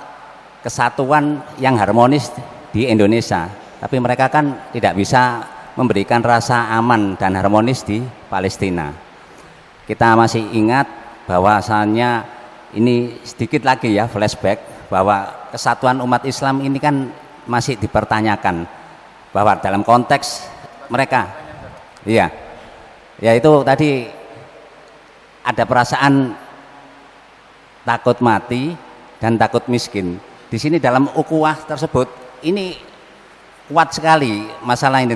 kesatuan yang harmonis di Indonesia, tapi mereka kan tidak bisa memberikan rasa aman dan harmonis di Palestina. Kita masih ingat bahwasannya ini sedikit lagi ya flashback, bahwa kesatuan umat Islam ini kan masih dipertanyakan, bahwa dalam konteks mereka, iya, ya itu tadi ada perasaan takut mati dan takut miskin. Di sini dalam ukhuwah tersebut ini kuat sekali masalah ini,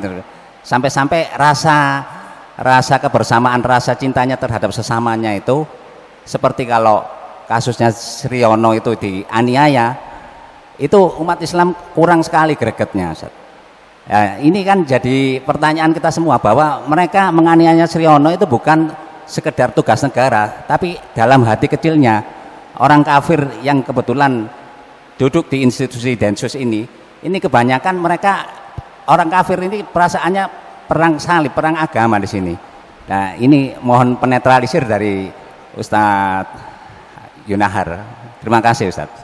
sampai-sampai rasa kebersamaan, rasa cintanya terhadap sesamanya itu seperti kalau kasusnya Sriono itu dianiaya, itu umat Islam kurang sekali gregetnya, Ustaz. Ya, ini kan jadi pertanyaan kita semua, bahwa mereka menganiaya Sriono itu bukan sekedar tugas negara, tapi dalam hati kecilnya orang kafir yang kebetulan duduk di institusi Densus ini kebanyakan mereka orang kafir ini perasaannya perang salib, perang agama di sini. Nah, ini mohon penetralisir dari Ustadz Yunahar. Terima kasih, Ustadz.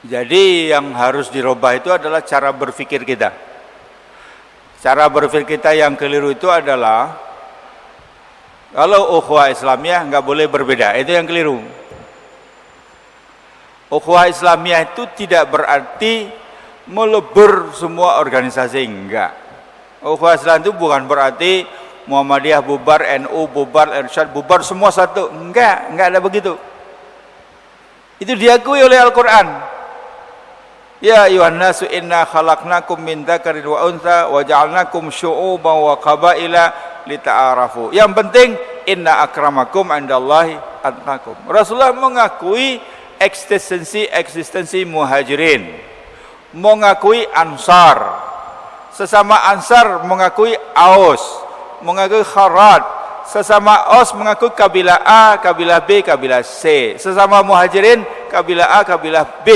Jadi yang harus dirubah itu adalah cara berpikir kita. Cara berpikir kita yang keliru itu adalah kalau ukhuwah Islamiyah nggak boleh berbeda, itu yang keliru. Ukhuwah Islamiyah itu tidak berarti melebur semua organisasi, enggak. Ukhuwah Islam itu bukan berarti Muhammadiyah bubar, NU bubar, Irsyad bubar, semua satu, enggak ada begitu. Itu diakui oleh Al-Quran. Ya ayuhan nasu inna khalaqnakum min dzakarin wa untha wa ja'alnakum syu'uban wa qabaila lita'arafu. Yang penting inna akramakum indallahi atqakum. Rasulullah mengakui eksistensi muhajirin, mengakui ansar, sesama ansar mengakui Aus, mengakui Kharat, sesama Aus mengakui kabilah A, kabilah B, kabilah C, sesama muhajirin kabilah A, kabilah B.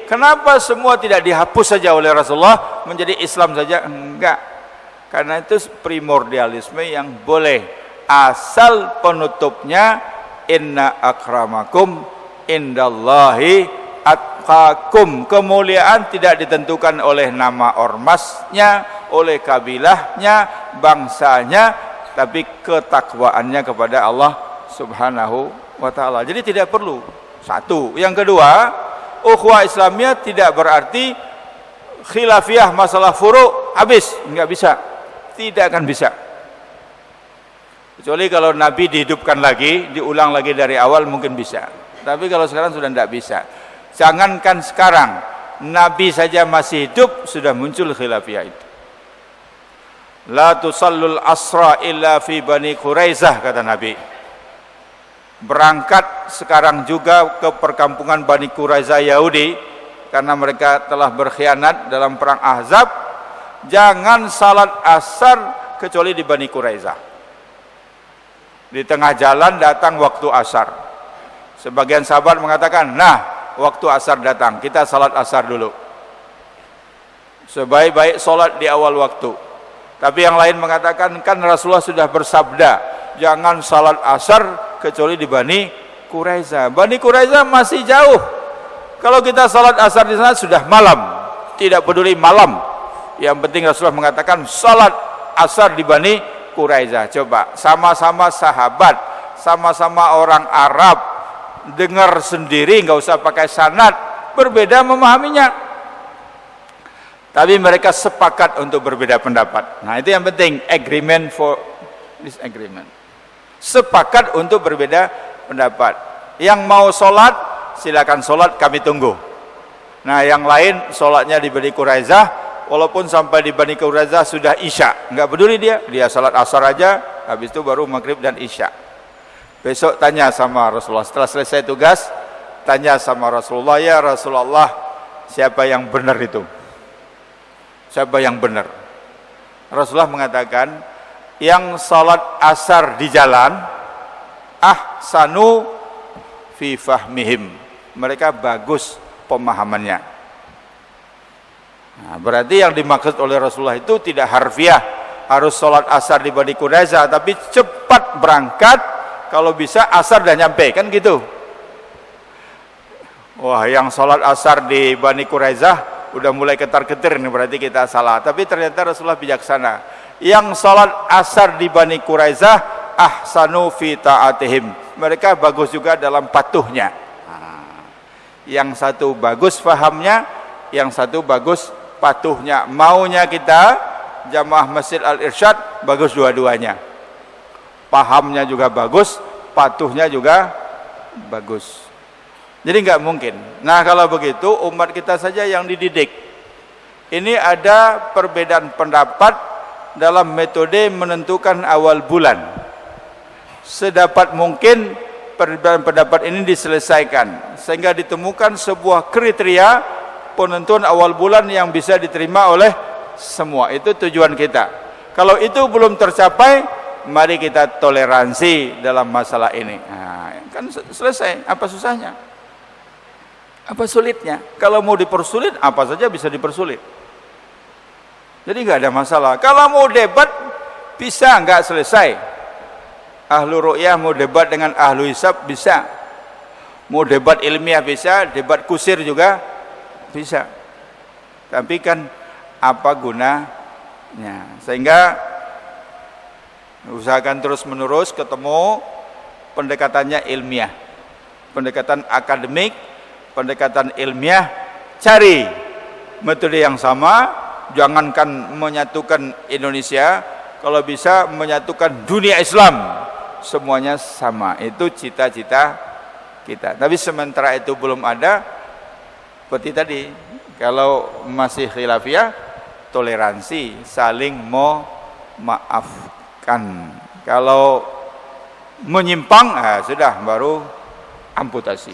Kenapa semua tidak dihapus saja oleh Rasulullah menjadi Islam saja? Enggak. Karena itu primordialisme yang boleh, asal penutupnya inna akramakum indallahi atqakum. Kemuliaan tidak ditentukan oleh nama ormasnya, oleh kabilahnya, bangsanya, tapi ketakwaannya kepada Allah Subhanahu wa ta'ala. Jadi tidak perlu. Satu. Yang kedua, ukhuwah Islamiyah tidak berarti khilafiyah masalah furu' habis, enggak bisa. Tidak akan bisa. Kecuali kalau Nabi dihidupkan lagi, diulang lagi dari awal mungkin bisa. Tapi kalau sekarang sudah tidak bisa. Jangankan sekarang, Nabi saja masih hidup sudah muncul khilafiyah itu. La tusallul asra illa fi Bani Quraizah, kata Nabi. Berangkat sekarang juga ke perkampungan Bani Quraizah Yahudi karena mereka telah berkhianat dalam perang Ahzab. Jangan salat asar kecuali di Bani Quraizah. Di tengah jalan datang waktu asar. Sebagian sahabat mengatakan, nah waktu asar datang, kita salat asar dulu. Sebaik-baik salat di awal waktu. Tapi yang lain mengatakan, kan Rasulullah sudah bersabda, jangan salat asar kecuali di Bani Quraizah. Bani Quraizah masih jauh. Kalau kita salat asar di sana sudah malam, tidak peduli malam. Yang penting Rasulullah mengatakan salat asar di Bani Quraizah. Coba, sama-sama sahabat, sama-sama orang Arab, dengar sendiri, nggak usah pakai sanad, berbeda memahaminya. Tapi mereka sepakat untuk berbeda pendapat. Nah, itu yang penting, agreement for disagreement. Sepakat untuk berbeda pendapat. Yang mau sholat, silakan sholat, kami tunggu. Nah, yang lain sholatnya di Bani Quraizah, walaupun sampai di Bani Quraizah sudah isya, nggak peduli dia sholat asar aja, habis itu baru maghrib dan isya. Besok tanya sama Rasulullah, setelah selesai tugas, tanya sama Rasulullah, ya Rasulullah, siapa yang benar itu? Siapa yang benar? Rasulullah mengatakan, yang salat asar di jalan, ahsanu fi fahmihim, mereka bagus pemahamannya. Nah, berarti yang dimaksud oleh Rasulullah itu tidak harfiah harus salat asar di Bani Quraizah, tapi cepat berangkat, kalau bisa asar dah nyampe, kan gitu. Wah, yang sholat asar di Bani Quraizah udah mulai ketar-ketir nih, berarti kita salah. Tapi ternyata Rasulullah bijaksana. Yang sholat asar di Bani Quraizah ahsanu fi ta'atihim. Mereka bagus juga dalam patuhnya. Yang satu bagus fahamnya, yang satu bagus patuhnya. Maunya kita jamaah Masjid Al-Irsyad bagus dua-duanya. Pahamnya juga bagus, patuhnya juga bagus. Jadi nggak mungkin. Nah, kalau begitu umat kita saja yang dididik. Ini ada perbedaan pendapat dalam metode menentukan awal bulan. Sedapat mungkin perbedaan pendapat ini diselesaikan sehingga ditemukan sebuah kriteria penentuan awal bulan yang bisa diterima oleh semua. Itu tujuan kita. Kalau itu belum tercapai, mari kita toleransi dalam masalah ini. Nah, kan selesai. Apa susahnya? Apa sulitnya? Kalau mau dipersulit, apa saja bisa dipersulit. Jadi nggak ada masalah. Kalau mau debat, bisa nggak selesai. Ahlu ru'yah mau debat dengan ahlu hisab, bisa. Mau debat ilmiah bisa, debat kusir juga bisa. Tapi kan apa gunanya? Sehingga usahakan terus menerus ketemu pendekatannya ilmiah, pendekatan akademik, pendekatan ilmiah. Cari metode yang sama. Jangankan menyatukan Indonesia, kalau bisa menyatukan dunia Islam, semuanya sama. Itu cita-cita kita. Tapi sementara itu belum ada, seperti tadi, kalau masih khilafiyah, toleransi, saling memaafkan. Kalau menyimpang, sudah baru amputasi.